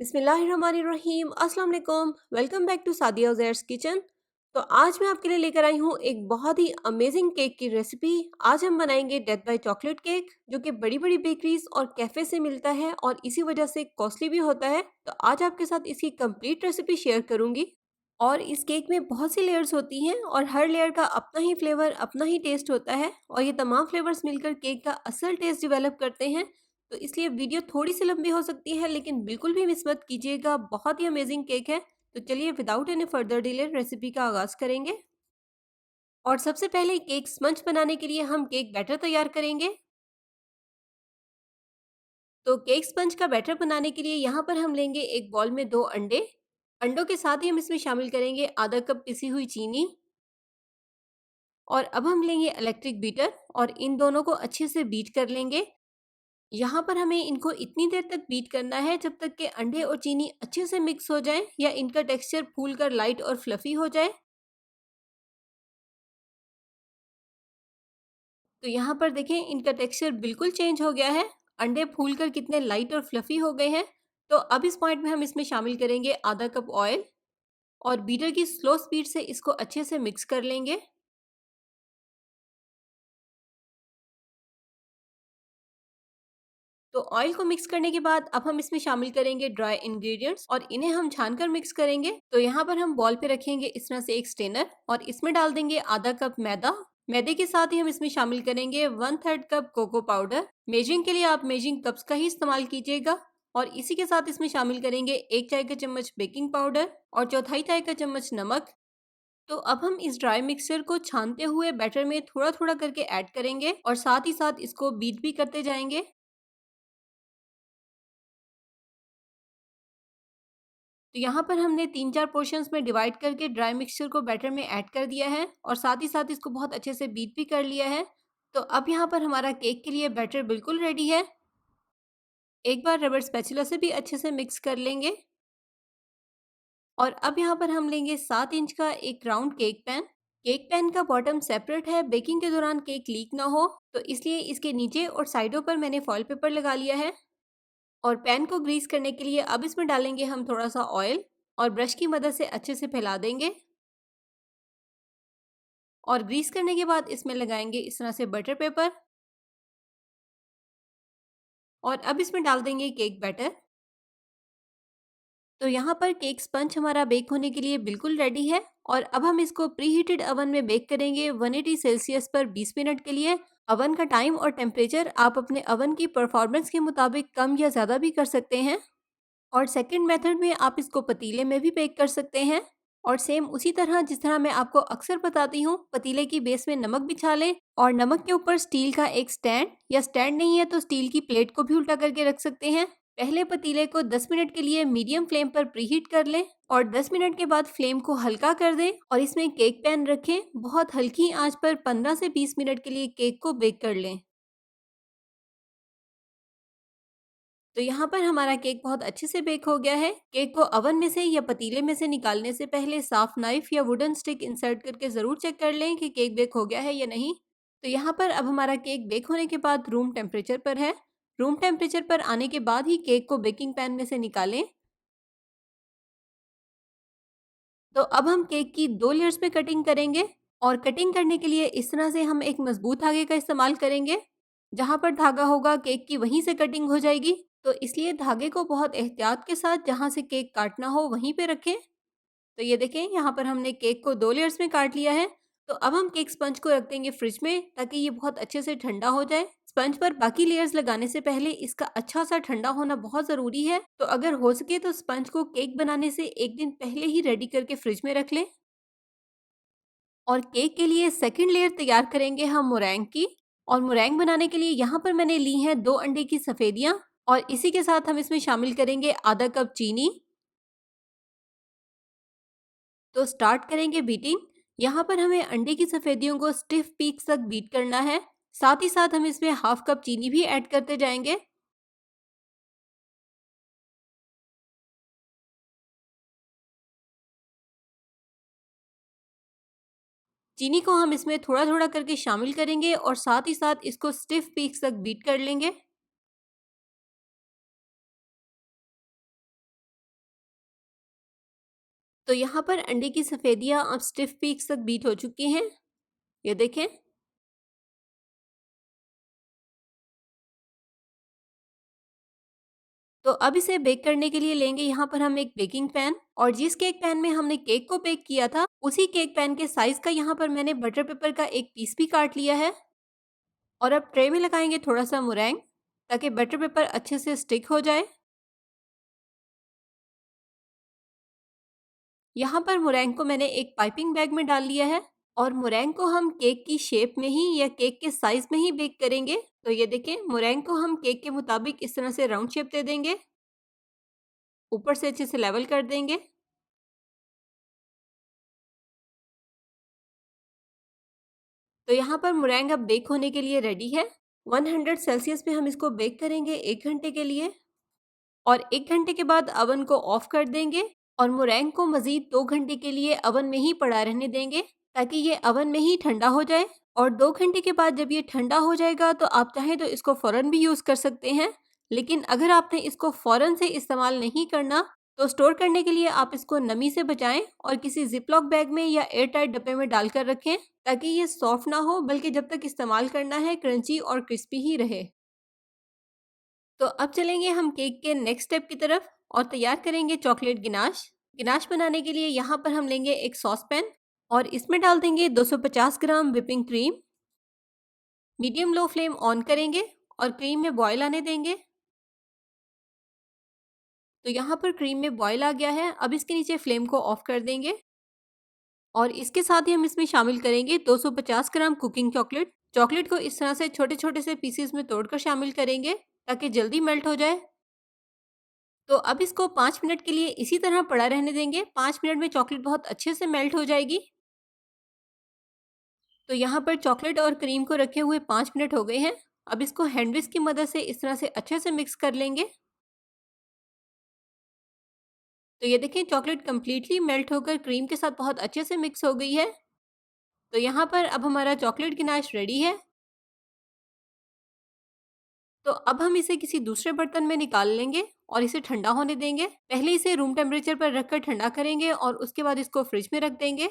बिस्मिल्लाहिर्रहमानिर्रहीम अस्सलाम वालेकुम। Welcome back to Sadia Uzair's kitchen. तो आज मैं आपके लिए लेकर आई हूँ एक बहुत ही अमेजिंग केक की रेसिपी। आज हम बनाएंगे डेथ बाय चॉकलेट केक, जो कि बड़ी बड़ी बेकरीज और कैफ़े से मिलता है और इसी वजह से कॉस्टली भी होता है। तो आज आपके साथ इसकी कंप्लीट रेसिपी शेयर करूंगी। और इस केक में बहुत सी लेयर्स होती हैं और हर लेयर का अपना ही फ्लेवर, अपना ही टेस्ट होता है और ये तमाम फ्लेवर्स मिलकर केक का असल टेस्ट डेवलप करते हैं। तो इसलिए वीडियो थोड़ी सी लंबी हो सकती है, लेकिन बिल्कुल भी मिस मत कीजिएगा, बहुत ही अमेजिंग केक है। तो चलिए without any further delay recipe का आगाज़ करेंगे। और सबसे पहले केक स्पंज बनाने के लिए हम केक बैटर तैयार करेंगे। तो केक स्पंज का बैटर बनाने के लिए यहाँ पर हम लेंगे एक बॉल में 2 अंडे। अंडों के साथ ही हम इसमें शामिल करेंगे आधा कप पिसी हुई चीनी। और अब हम लेंगे इलेक्ट्रिक बीटर और इन दोनों को अच्छे से बीट कर लेंगे। यहाँ पर हमें इनको इतनी देर तक बीट करना है जब तक कि अंडे और चीनी अच्छे से मिक्स हो जाए या इनका टेक्सचर फूल कर लाइट और फ्लफी हो जाए। तो यहाँ पर देखें, इनका टेक्सचर बिल्कुल चेंज हो गया है। अंडे फूल कर कितने लाइट और फ्लफी हो गए हैं। तो अब इस पॉइंट में हम इसमें शामिल करेंगे आधा कप ऑयल और बीटर की स्लो स्पीड से इसको अच्छे से मिक्स कर लेंगे। तो ऑयल को मिक्स करने के बाद अब हम इसमें शामिल करेंगे ड्राई इंग्रेडिएंट्स और इन्हें हम छानकर मिक्स करेंगे। तो यहाँ पर हम बॉल पे रखेंगे इस तरह से एक स्टेनर और इसमें डाल देंगे आधा कप मैदा। मैदे के साथ ही हम इसमें शामिल करेंगे 1/3 कप कोको पाउडर। मेजरिंग के लिए आप मेजरिंग कप्स का ही इस्तेमाल कीजिएगा। और इसी के साथ इसमें शामिल करेंगे 1 चाय का चम्मच बेकिंग पाउडर और चौथाई चाय का चम्मच नमक। तो अब हम इस ड्राई मिक्सचर को छानते हुए बैटर में थोड़ा थोड़ा करके ऐड करेंगे और साथ ही साथ इसको बीट भी करते जाएंगे। तो यहाँ पर हमने 3-4 पोर्शंस में डिवाइड करके ड्राई मिक्सचर को बैटर में ऐड कर दिया है और साथ ही साथ इसको बहुत अच्छे से बीट भी कर लिया है। तो अब यहाँ पर हमारा केक के लिए बैटर बिल्कुल रेडी है। एक बार रबर स्पैचुला से भी अच्छे से मिक्स कर लेंगे। और अब यहाँ पर हम लेंगे 7 इंच का एक round cake pan. Cake pan का बॉटम सेपरेट है, बेकिंग के दौरान केक लीक ना हो, तो इसलिए इसके नीचे और साइडों पर मैंने फॉइल पेपर लगा लिया है। और पैन को ग्रीस करने के लिए अब इसमें डालेंगे हम थोड़ा सा ऑयल और ब्रश की मदद से अच्छे से फैला देंगे। और ग्रीस करने के बाद इसमें लगाएंगे इस तरह से बटर पेपर और अब इसमें डाल देंगे केक बैटर। तो यहाँ पर केक स्पंज हमारा बेक होने के लिए बिल्कुल रेडी है और अब हम इसको प्री हीटेड ओवन में बेक करेंगे 180 सेल्सियस पर 20 मिनट के लिए। ओवन का टाइम और टेम्परेचर आप अपने ओवन की परफॉर्मेंस के मुताबिक कम या ज़्यादा भी कर सकते हैं। और सेकंड मेथड में आप इसको पतीले में भी बेक कर सकते हैं। और सेम उसी तरह जिस तरह मैं आपको अक्सर बताती हूँ, पतीले की बेस में नमक बिछा लें और नमक के ऊपर स्टील का एक स्टैंड, या स्टैंड नहीं है तो स्टील की प्लेट को भी उल्टा करके रख सकते हैं। पहले पतीले को 10 मिनट के लिए मीडियम फ्लेम पर प्रीहीट कर लें और 10 मिनट के बाद फ्लेम को हल्का कर दें और इसमें केक पैन रखें। बहुत हल्की आंच पर 15 से 20 मिनट के लिए केक को बेक कर लें। तो यहाँ पर हमारा केक बहुत अच्छे से बेक हो गया है। केक को ओवन में से या पतीले में से निकालने से पहले साफ नाइफ या वुडन स्टिक इंसर्ट करके ज़रूर चेक कर लें कि केक बेक हो गया है या नहीं। तो यहाँ पर अब हमारा केक बेक होने के बाद रूम टेम्परेचर पर है। रूम टेम्परेचर पर आने के बाद ही केक को बेकिंग पैन में से निकालें। तो अब हम केक की 2 लेयर्स में कटिंग करेंगे और कटिंग करने के लिए इस तरह से हम एक मजबूत धागे का इस्तेमाल करेंगे। जहाँ पर धागा होगा केक की वहीं से कटिंग हो जाएगी। तो इसलिए धागे को बहुत एहतियात के साथ जहाँ से केक काटना हो वहीं पे रखें। तो ये देखें, यहाँ पर हमने केक को 2 लेयर्स में काट लिया है। तो अब हम केक स्पंज को रख देंगे फ्रिज में ताकि ये बहुत अच्छे से ठंडा हो जाए। स्पंज पर बाकी लेयर्स लगाने से पहले इसका अच्छा सा ठंडा होना बहुत ज़रूरी है। तो अगर हो सके तो स्पंज को केक बनाने से 1 दिन पहले ही रेडी करके फ्रिज में रख लें। और केक के लिए सेकंड लेयर तैयार करेंगे हम मोरैंग की। और मोरैंग बनाने के लिए यहाँ पर मैंने ली हैं 2 अंडे की सफ़ेदियाँ और इसी के साथ हम इसमें शामिल करेंगे आधा कप चीनी। तो स्टार्ट करेंगे बीटिंग। यहाँ पर हमें अंडे की सफ़ेदियों को स्टिफ पीक्स तक बीट करना है। साथ ही साथ हम इसमें हाफ कप चीनी भी ऐड करते जाएंगे। चीनी को हम इसमें थोड़ा थोड़ा करके शामिल करेंगे और साथ ही साथ इसको स्टिफ पीक्स तक बीट कर लेंगे। तो यहाँ पर अंडे की सफेदियाँ अब स्टिफ पीक्स तक बीट हो चुकी हैं। ये देखें। तो अब इसे बेक करने के लिए लेंगे यहाँ पर हम एक बेकिंग पैन, और जिस केक पैन में हमने केक को बेक किया था उसी केक पैन के साइज का यहाँ पर मैंने बटर पेपर का एक पीस भी काट लिया है। और अब ट्रे में लगाएंगे थोड़ा सा मुरैंग, ताकि बटर पेपर अच्छे से स्टिक हो जाए। यहाँ पर मुरैंग को मैंने एक पाइपिंग बैग में डाल लिया है, और मुरैंग को हम केक की शेप में ही या केक के साइज में ही बेक करेंगे। तो ये देखें, मुरैंग को हम केक के मुताबिक इस तरह से राउंड शेप दे देंगे, ऊपर से अच्छे से लेवल कर देंगे। तो यहाँ पर मुरैंग अब बेक होने के लिए रेडी है। 100 सेल्सियस पे हम इसको बेक करेंगे 1 घंटे के लिए, और 1 घंटे के बाद अवन को ऑफ कर देंगे, और मुरैंग को मज़ीद 2 घंटे के लिए अवन में ही पड़ा रहने देंगे, ताकि ये अवन में ही ठंडा हो जाए। और 2 घंटे के बाद जब ये ठंडा हो जाएगा तो आप चाहें तो इसको फ़ौरन भी यूज़ कर सकते हैं। लेकिन अगर आपने इसको फ़ौरन से इस्तेमाल नहीं करना, तो स्टोर करने के लिए आप इसको नमी से बचाएं और किसी ज़िप-लॉक बैग में या एयर टाइट डब्बे में डालकर रखें, ताकि ये सॉफ्ट ना हो, बल्कि जब तक इस्तेमाल करना है क्रंची और क्रिस्पी ही रहे। तो अब चलेंगे हम केक के नेक्स्ट स्टेप की तरफ, और तैयार करेंगे चॉकलेट गिनाश। गिनाश बनाने के लिए यहाँ पर हम लेंगे एक सॉस पैन, और इसमें डाल देंगे 250 ग्राम whipping cream. Medium low flame on करेंगे और क्रीम में बॉयल आने देंगे। तो यहाँ पर क्रीम में बॉयल आ गया है। अब इसके नीचे फ्लेम को ऑफ कर देंगे, और इसके साथ ही हम इसमें शामिल करेंगे 250 ग्राम कुकिंग चॉकलेट। चॉकलेट को इस तरह से छोटे छोटे से पीसेस में तोड़कर शामिल करेंगे, ताकि जल्दी मेल्ट हो जाए। तो अब इसको 5 मिनट के लिए इसी तरह पड़ा रहने देंगे। 5 मिनट में चॉकलेट बहुत अच्छे से मेल्ट हो जाएगी। तो यहाँ पर चॉकलेट और क्रीम को रखे हुए 5 मिनट हो गए हैं। अब इसको हैंड विस्क की मदद से इस तरह से अच्छे से मिक्स कर लेंगे। तो ये देखें, चॉकलेट कम्प्लीटली मेल्ट होकर क्रीम के साथ बहुत अच्छे से मिक्स हो गई है। तो यहाँ पर अब हमारा चॉकलेट गिनाश रेडी है। तो अब हम इसे किसी दूसरे बर्तन में निकाल लेंगे और इसे ठंडा होने देंगे। पहले इसे रूम टेम्परेचर पर रखकर ठंडा करेंगे, और उसके बाद इसको फ्रिज में रख देंगे।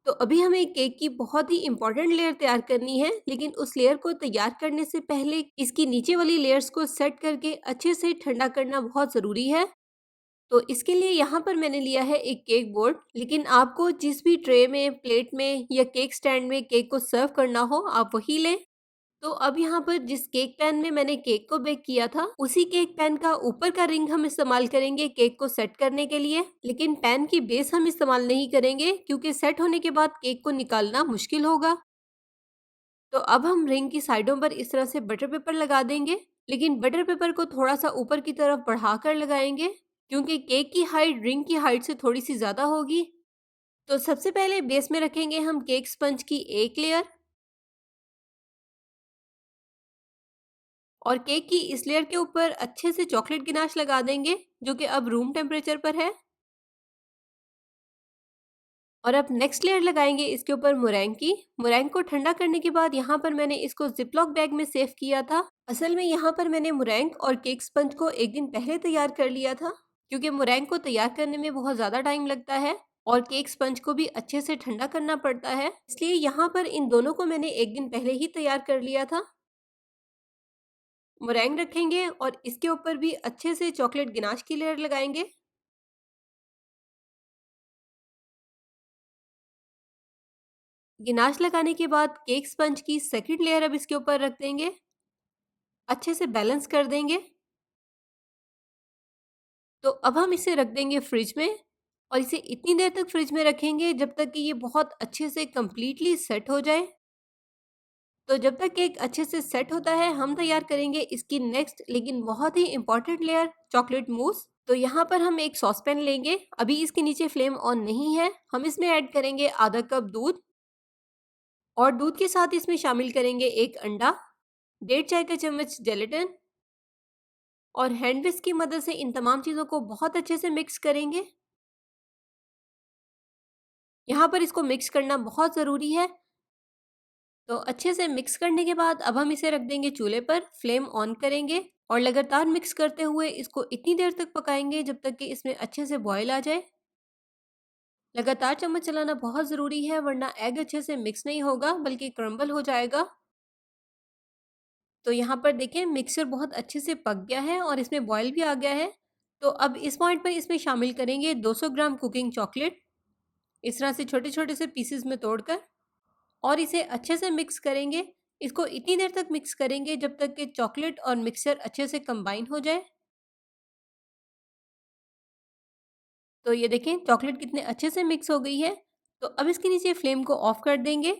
तो अभी हमें केक की बहुत ही इम्पोर्टेंट लेयर तैयार करनी है, लेकिन उस लेयर को तैयार करने से पहले इसकी नीचे वाली लेयर्स को सेट करके अच्छे से ठंडा करना बहुत ज़रूरी है। तो इसके लिए यहाँ पर मैंने लिया है एक केक बोर्ड, लेकिन आपको जिस भी ट्रे में, प्लेट में या केक स्टैंड में केक को सर्व करना हो, आप वही लें। तो अब यहाँ पर जिस केक पैन में मैंने केक को बेक किया था, उसी केक पैन का ऊपर का रिंग हम इस्तेमाल करेंगे केक को सेट करने के लिए, लेकिन पैन की बेस हम इस्तेमाल नहीं करेंगे, क्योंकि सेट होने के बाद केक को निकालना मुश्किल होगा। तो अब हम रिंग की साइडों पर इस तरह से बटर पेपर लगा देंगे, लेकिन बटर पेपर को थोड़ा सा ऊपर की तरफ बढ़ाकर लगाएंगे, क्योंकि केक की हाइट रिंग की हाइट से थोड़ी सी ज़्यादा होगी। तो सबसे पहले बेस में रखेंगे हम केक स्पंज की एक लेयर, और केक की इस लेयर के ऊपर अच्छे से चॉकलेट गिनाश लगा देंगे, जो कि अब रूम टेम्परेचर पर है। और अब नेक्स्ट लेयर लगाएंगे इसके ऊपर मुरैंग की। मुरैंग को ठंडा करने के बाद यहाँ पर मैंने इसको जिपलॉक बैग में सेव किया था। असल में यहाँ पर मैंने मुरैंग और केक स्पंज को एक दिन पहले तैयार कर लिया था, क्योंकि मुरैंग को तैयार करने में बहुत ज़्यादा टाइम लगता है, और केक स्पंज को भी अच्छे से ठंडा करना पड़ता है। इसलिए यहाँ पर इन दोनों को मैंने एक दिन पहले ही तैयार कर लिया था। मुरैंग रखेंगे और इसके ऊपर भी अच्छे से चॉकलेट गिनाश की लेयर लगाएंगे। गिनाश लगाने के बाद केक स्पंज की सेकंड लेयर अब इसके ऊपर रख देंगे, अच्छे से बैलेंस कर देंगे। तो अब हम इसे रख देंगे फ्रिज में, और इसे इतनी देर तक फ्रिज में रखेंगे जब तक कि ये बहुत अच्छे से कंप्लीटली सेट हो जाए। तो जब तक केक अच्छे से सेट होता है, हम तैयार करेंगे इसकी नेक्स्ट लेकिन बहुत ही इंपॉर्टेंट लेयर, चॉकलेट मूस। तो यहाँ पर हम एक सॉस पैन लेंगे। अभी इसके नीचे फ्लेम ऑन नहीं है। हम इसमें ऐड करेंगे आधा कप दूध, और दूध के साथ इसमें शामिल करेंगे एक अंडा, 1.5 चाय का चम्मच जेलेटिन, और हैंड विस्क की मदद से इन तमाम चीज़ों को बहुत अच्छे से मिक्स करेंगे। यहाँ पर इसको मिक्स करना बहुत ज़रूरी है। तो अच्छे से मिक्स करने के बाद अब हम इसे रख देंगे चूल्हे पर, फ्लेम ऑन करेंगे, और लगातार मिक्स करते हुए इसको इतनी देर तक पकाएंगे जब तक कि इसमें अच्छे से बॉयल आ जाए। लगातार चम्मच चलाना बहुत ज़रूरी है, वरना एग अच्छे से मिक्स नहीं होगा बल्कि क्रम्बल हो जाएगा। तो यहाँ पर देखिए मिक्सचर बहुत अच्छे से पक गया है और इसमें बॉयल भी आ गया है। तो अब इस पॉइंट पर इसमें शामिल करेंगे 200 ग्राम कुकिंग चॉकलेट, इस तरह से छोटे-छोटे से पीसेस में तोड़कर, और इसे अच्छे से मिक्स करेंगे। इसको इतनी देर तक मिक्स करेंगे जब तक कि चॉकलेट और मिक्सचर अच्छे से कंबाइन हो जाए। तो ये देखें चॉकलेट कितने अच्छे से मिक्स हो गई है। तो अब इसके नीचे फ्लेम को ऑफ कर देंगे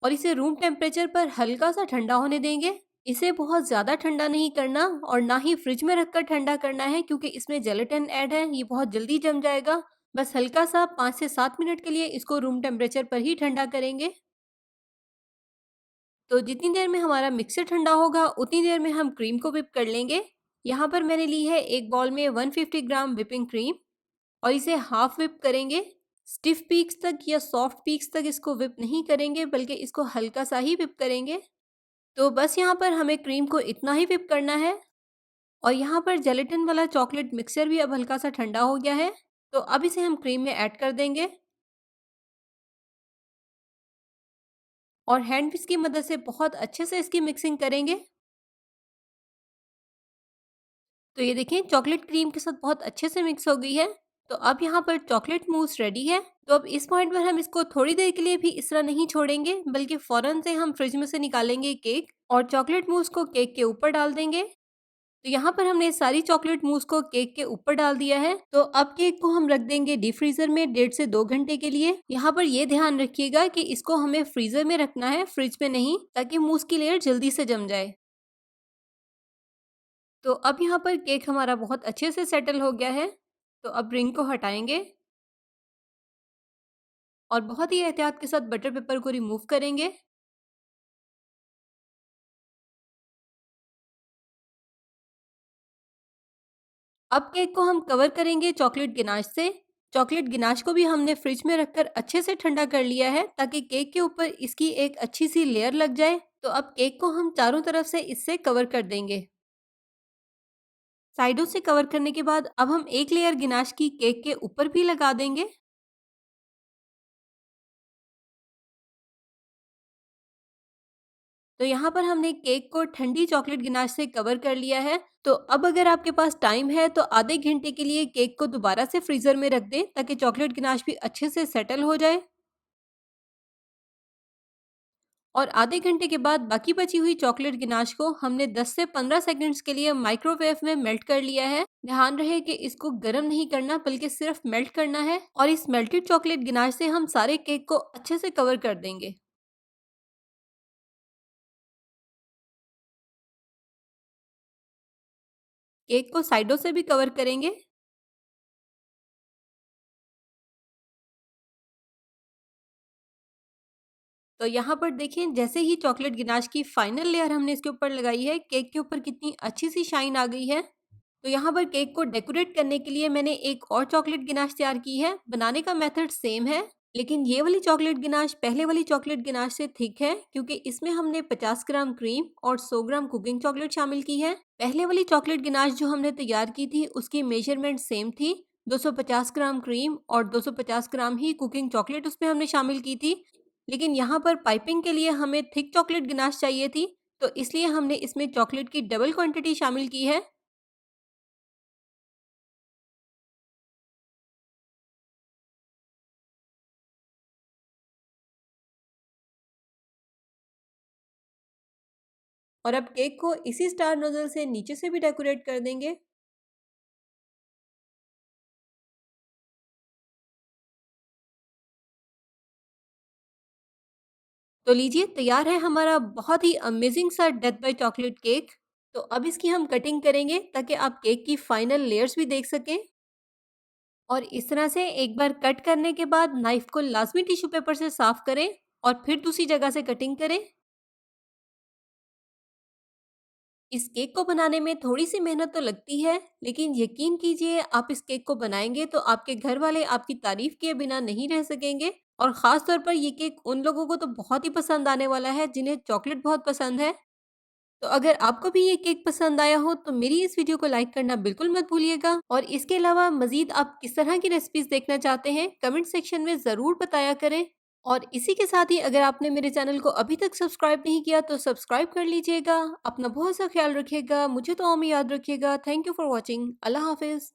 और इसे रूम टेम्परेचर पर हल्का सा ठंडा होने देंगे। इसे बहुत ज़्यादा ठंडा नहीं करना और ना ही फ्रिज में रखकर ठंडा करना है, क्योंकि इसमें जेलेटिन ऐड है, ये बहुत जल्दी जम जाएगा। बस हल्का सा 5 से 7 मिनट के लिए इसको रूम टेम्परेचर पर ही ठंडा करेंगे। तो जितनी देर में हमारा मिक्सर ठंडा होगा उतनी देर में हम क्रीम को व्हिप कर लेंगे। यहाँ पर मैंने ली है एक बाउल में 150 ग्राम व्हिपिंग क्रीम और इसे हाफ व्हिप करेंगे। स्टिफ पीक्स तक या सॉफ्ट पीक्स तक इसको व्हिप नहीं करेंगे, बल्कि इसको हल्का सा ही व्हिप करेंगे। तो बस यहाँ पर हमें क्रीम को इतना ही व्हिप करना है। और यहाँ पर जेलेटिन वाला चॉकलेट मिक्सचर भी अब हल्का सा ठंडा हो गया है। तो अब इसे हम क्रीम में ऐड कर देंगे और हैंड विस्क की मदद से बहुत अच्छे से इसकी मिक्सिंग करेंगे। तो ये देखिए चॉकलेट क्रीम के साथ बहुत अच्छे से मिक्स हो गई है। तो अब यहाँ पर चॉकलेट मूस रेडी है। तो अब इस पॉइंट पर हम इसको थोड़ी देर के लिए भी इस तरह नहीं छोड़ेंगे, बल्कि फौरन से हम फ्रिज में से निकालेंगे केक और चॉकलेट मूस को केक के ऊपर डाल देंगे। तो यहाँ पर हमने सारी चॉकलेट मूस को केक के ऊपर डाल दिया है। तो अब केक को हम रख देंगे डीप फ्रीजर में 1.5 से 2 घंटे के लिए। यहाँ पर ये ध्यान रखिएगा कि इसको हमें फ्रीजर में रखना है, फ्रिज में नहीं, ताकि मूस की लेयर जल्दी से जम जाए। तो अब यहाँ पर केक हमारा बहुत अच्छे से सेटल हो गया है। तो अब रिंग को हटाएँगे और बहुत ही एहतियात के साथ बटर पेपर को रिमूव करेंगे। अब केक को हम कवर करेंगे चॉकलेट गिनाश से। चॉकलेट गिनाश को भी हमने फ्रिज में रखकर अच्छे से ठंडा कर लिया है, ताकि केक के ऊपर इसकी एक अच्छी सी लेयर लग जाए। तो अब केक को हम चारों तरफ से इससे कवर कर देंगे। साइडों से कवर करने के बाद अब हम एक लेयर गिनाश की केक के ऊपर भी लगा देंगे। तो यहाँ पर हमने केक को ठंडी चॉकलेट गिनाश से कवर कर लिया है। तो अब अगर आपके पास टाइम है तो आधे घंटे के लिए केक को दोबारा से फ्रीजर में रख दें, ताकि चॉकलेट गिनाश भी अच्छे से सेटल हो जाए। और आधे घंटे के बाद बाकी बची हुई चॉकलेट गिनाश को हमने 10 से 15 सेकंड्स के लिए माइक्रोवेव में मेल्ट कर लिया है। ध्यान रहे कि इसको गर्म नहीं करना, बल्कि सिर्फ मेल्ट करना है। और इस मेल्टेड चॉकलेट गिनाश से हम सारे केक को अच्छे से कवर कर देंगे। केक को साइडों से भी कवर करेंगे। तो यहाँ पर देखिए जैसे ही चॉकलेट गिनाश की फाइनल लेयर हमने इसके ऊपर लगाई है, केक के ऊपर कितनी अच्छी सी शाइन आ गई है। तो यहाँ पर केक को डेकोरेट करने के लिए मैंने एक और चॉकलेट गिनाश तैयार की है। बनाने का मेथड सेम है, लेकिन ये वाली चॉकलेट गिनाश पहले वाली चॉकलेट गिनाश से थिक है, क्योंकि इसमें हमने 50 ग्राम क्रीम और 100 ग्राम कुकिंग चॉकलेट शामिल की है। पहले वाली चॉकलेट गिनाश जो हमने तैयार की थी उसकी मेजरमेंट सेम थी। 250 ग्राम क्रीम और 250 ग्राम ही कुकिंग चॉकलेट उसमें हमने शामिल की थी। लेकिन यहाँ पर पाइपिंग के लिए हमें थिक चॉकलेट गिनाश चाहिए थी, तो इसलिए हमने इसमें चॉकलेट की डबल क्वांटिटी शामिल की है। और अब केक को इसी स्टार नोजल से नीचे से भी डेकोरेट कर देंगे। तो लीजिए तैयार है हमारा बहुत ही अमेजिंग सा डेथ बाय चॉकलेट केक। तो अब इसकी हम कटिंग करेंगे, ताकि आप केक की फाइनल लेयर्स भी देख सकें। और इस तरह से एक बार कट करने के बाद नाइफ को लाजमी टिश्यू पेपर से साफ करें और फिर दूसरी जगह से कटिंग करें। इस केक को बनाने में थोड़ी-सी मेहनत तो लगती है, लेकिन यकीन कीजिए आप इस केक को बनाएँगे तो आपके घर वाले आपकी तारीफ़ किए बिना नहीं रह सकेंगे। और ख़ास तौर पर ये केक उन लोगों को तो बहुत ही पसंद आने वाला है जिन्हें चॉकलेट बहुत पसंद है। तो अगर आपको भी ये केक पसंद आया हो तो मेरी इस वीडियो को लाइक करना बिल्कुल मत भूलिएगा और इसके अलावा मज़ीद आप किस तरह की रेसिपीज़ देखना चाहते हैं कमेंट सेक्शन में ज़रूर बताया करें। और इसी के साथ ही अगर आपने मेरे चैनल को अभी तक सब्सक्राइब नहीं किया तो सब्सक्राइब कर लीजिएगा। अपना बहुत सा ख्याल रखिएगा, मुझे तो याद रखिएगा। Thank you for watching. अल्लाह हाफ़िज़।